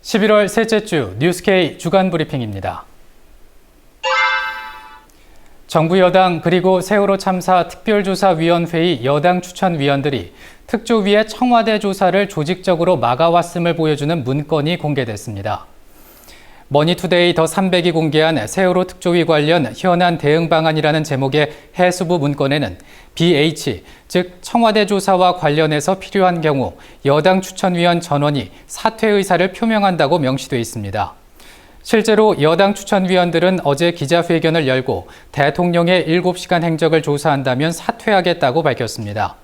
11월 셋째 주 뉴스K 주간 브리핑입니다. 정부 여당 그리고 세월호 참사 특별조사위원회의 여당 추천위원들이 특조위의 청와대 조사를 조직적으로 막아왔음을 보여주는 문건이 공개됐습니다. 머니투데이 더 300이 공개한 세월호 특조위 관련 현안 대응 방안이라는 제목의 해수부 문건에는 BH, 즉 청와대 조사와 관련해서 필요한 경우 여당 추천위원 전원이 사퇴 의사를 표명한다고 명시돼 있습니다. 실제로 여당 추천위원들은 어제 기자회견을 열고 대통령의 7시간 행적을 조사한다면 사퇴하겠다고 밝혔습니다.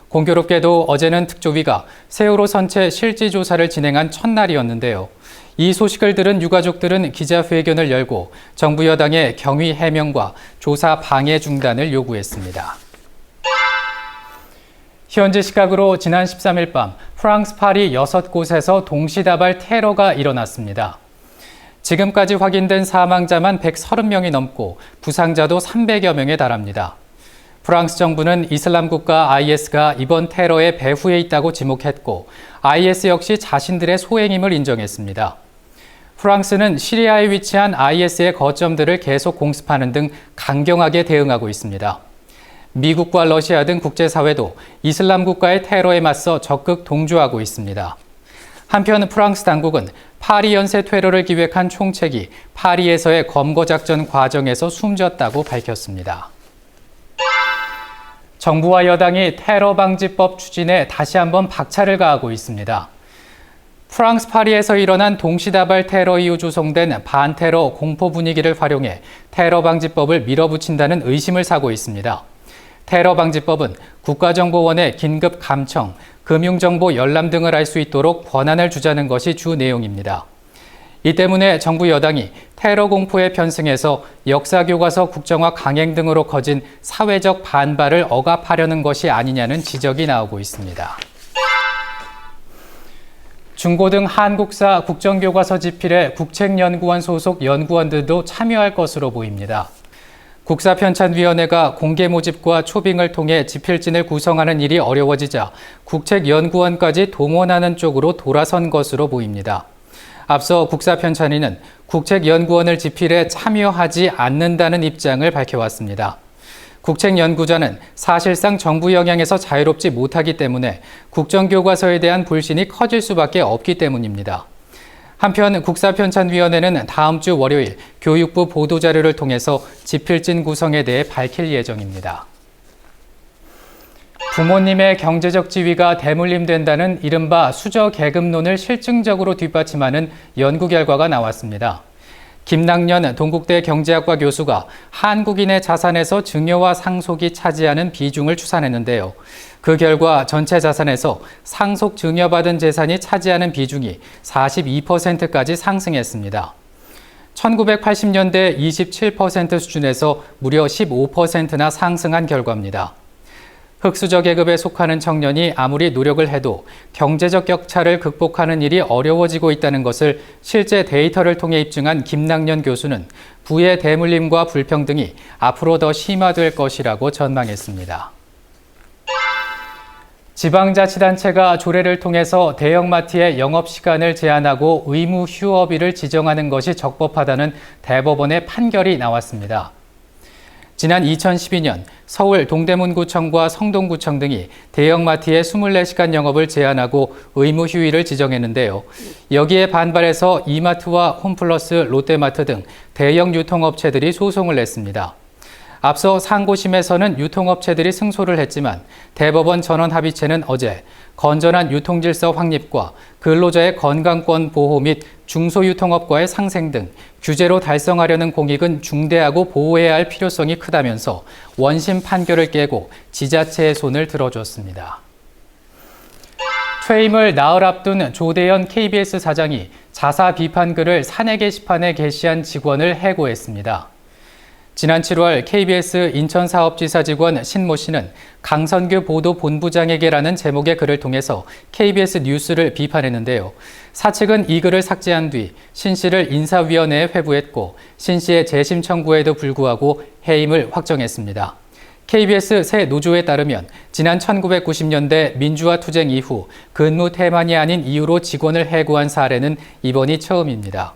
공교롭게도 어제는 특조위가 세월호 선체 실지 조사를 진행한 첫날이었는데요. 이 소식을 들은 유가족들은 기자회견을 열고 정부 여당의 경위 해명과 조사 방해 중단을 요구했습니다. 현지 시각으로 지난 13일 밤 프랑스 파리 6곳에서 동시다발 테러가 일어났습니다. 지금까지 확인된 사망자만 130명이 넘고 부상자도 300여 명에 달합니다. 프랑스 정부는 이슬람 국가 IS가 이번 테러의 배후에 있다고 지목했고 IS 역시 자신들의 소행임을 인정했습니다. 프랑스는 시리아에 위치한 IS의 거점들을 계속 공습하는 등 강경하게 대응하고 있습니다. 미국과 러시아 등 국제사회도 이슬람 국가의 테러에 맞서 적극 동조하고 있습니다. 한편 프랑스 당국은 파리 연쇄 테러를 기획한 총책이 파리에서의 검거작전 과정에서 숨졌다고 밝혔습니다. 정부와 여당이 테러 방지법 추진에 다시 한번 박차를 가하고 있습니다. 프랑스 파리에서 일어난 동시다발 테러 이후 조성된 반테러 공포 분위기를 활용해 테러 방지법을 밀어붙인다는 의심을 사고 있습니다. 테러 방지법은 국가정보원의 긴급 감청, 금융정보 열람 등을 할 수 있도록 권한을 주자는 것이 주 내용입니다. 이 때문에 정부 여당이 테러 공포에 편승해서 역사교과서 국정화 강행 등으로 커진 사회적 반발을 억압하려는 것이 아니냐는 지적이 나오고 있습니다. 중고등 한국사 국정교과서 집필에 국책연구원 소속 연구원들도 참여할 것으로 보입니다. 국사편찬위원회가 공개 모집과 초빙을 통해 집필진을 구성하는 일이 어려워지자 국책연구원까지 동원하는 쪽으로 돌아선 것으로 보입니다. 앞서 국사편찬위는 국책연구원을 집필에 참여하지 않는다는 입장을 밝혀왔습니다. 국책연구자는 사실상 정부 영향에서 자유롭지 못하기 때문에 국정교과서에 대한 불신이 커질 수밖에 없기 때문입니다. 한편 국사편찬위원회는 다음 주 월요일 교육부 보도자료를 통해서 집필진 구성에 대해 밝힐 예정입니다. 부모님의 경제적 지위가 대물림된다는 이른바 수저계급론을 실증적으로 뒷받침하는 연구 결과가 나왔습니다. 김낙년 동국대 경제학과 교수가 한국인의 자산에서 증여와 상속이 차지하는 비중을 추산했는데요. 그 결과 전체 자산에서 상속 증여받은 재산이 차지하는 비중이 42%까지 상승했습니다. 1980년대 27% 수준에서 무려 15%나 상승한 결과입니다. 흑수저 계급에 속하는 청년이 아무리 노력을 해도 경제적 격차를 극복하는 일이 어려워지고 있다는 것을 실제 데이터를 통해 입증한 김낙년 교수는 부의 대물림과 불평등이 앞으로 더 심화될 것이라고 전망했습니다. 지방자치단체가 조례를 통해서 대형마트의 영업시간을 제한하고 의무 휴업일을 지정하는 것이 적법하다는 대법원의 판결이 나왔습니다. 지난 2012년 서울 동대문구청과 성동구청 등이 대형마트의 24시간 영업을 제한하고 의무 휴일을 지정했는데요. 여기에 반발해서 이마트와 홈플러스, 롯데마트 등 대형 유통업체들이 소송을 냈습니다. 앞서 상고심에서는 유통업체들이 승소를 했지만 대법원 전원합의체는 어제 건전한 유통질서 확립과 근로자의 건강권 보호 및 중소유통업과의 상생 등 규제로 달성하려는 공익은 중대하고 보호해야 할 필요성이 크다면서 원심 판결을 깨고 지자체의 손을 들어줬습니다. 퇴임을 나흘 앞둔 조대현 KBS 사장이 자사 비판글을 사내 게시판에 게시한 직원을 해고했습니다. 지난 7월 KBS 인천사업지사 직원 신모 씨는 강선규 보도본부장에게라는 제목의 글을 통해서 KBS 뉴스를 비판했는데요. 사측은 이 글을 삭제한 뒤 신 씨를 인사위원회에 회부했고 신 씨의 재심 청구에도 불구하고 해임을 확정했습니다. KBS 새 노조에 따르면 지난 1990년대 민주화 투쟁 이후 근무 태만이 아닌 이유로 직원을 해고한 사례는 이번이 처음입니다.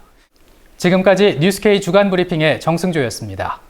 지금까지 뉴스K 주간 브리핑의 정승조였습니다.